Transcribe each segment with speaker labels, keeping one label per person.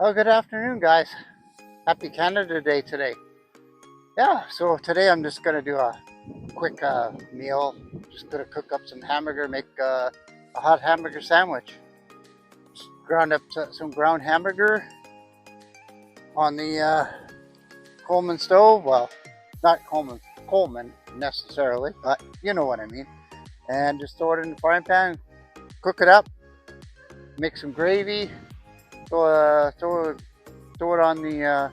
Speaker 1: Oh, good afternoon, guys. Happy Canada Day today. Yeah, so today I'm just going to do a quick meal. Just going to cook up some hamburger, make a hot hamburger sandwich. Just ground up some ground hamburger on the Coleman stove. Well, not Coleman necessarily, but you know what I mean. And just throw it in the frying pan, cook it up, make some gravy, throw it on the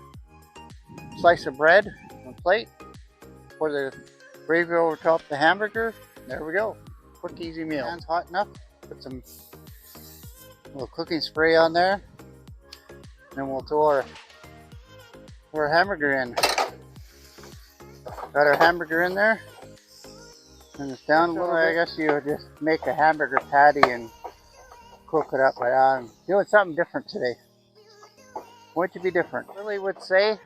Speaker 1: slice of bread on a plate, pour the gravy over top the hamburger. There we go. Quick, easy meal. Pan's hot enough. Put some little cooking spray on there. Then we'll throw our hamburger in. Got our hamburger in there. And it's down a little. I guess you would just make a hamburger patty and cook it up. But I'm doing something different today. Want to be different. Really would say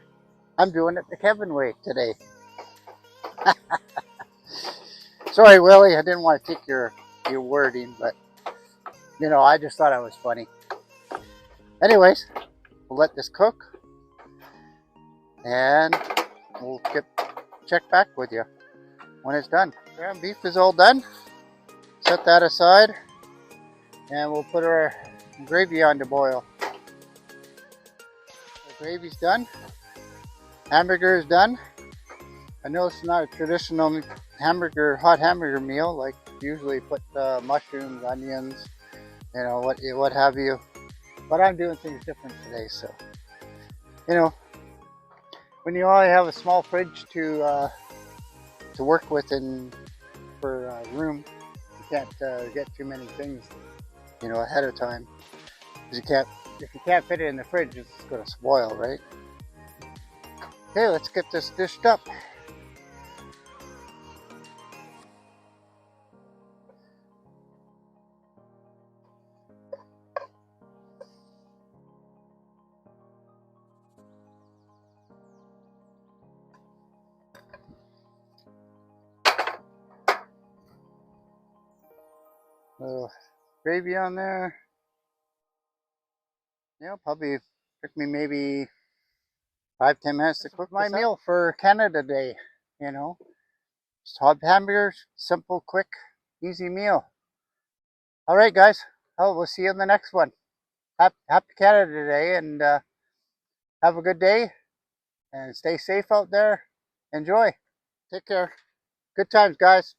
Speaker 1: I'm doing it the Kevin way today. Sorry, Willie, I didn't want to take your wording, but you know, I just thought it was funny. Anyways, we'll let this cook and we'll check back with you when it's done. Ground beef is all done. Set that aside and we'll put our gravy on to boil. The gravy's done. Hamburger is done. I know it's not a traditional hot hamburger meal, like usually put mushrooms, onions, you know, what have you. But I'm doing things different today, so you know, when you only have a small fridge to work with for room, you can't get too many things, you know, ahead of time. Because if you can't fit it in the fridge, it's going to spoil, right? Okay, let's get this dished up. Little gravy on there. Yeah, probably took me maybe 5-10 minutes to cook my meal for Canada Day. You know, just hot hamburgers, simple, quick, easy meal. All right, guys. Oh, we'll see you in the next one. Happy Canada Day, and have a good day, and stay safe out there. Enjoy. Take care. Good times, guys.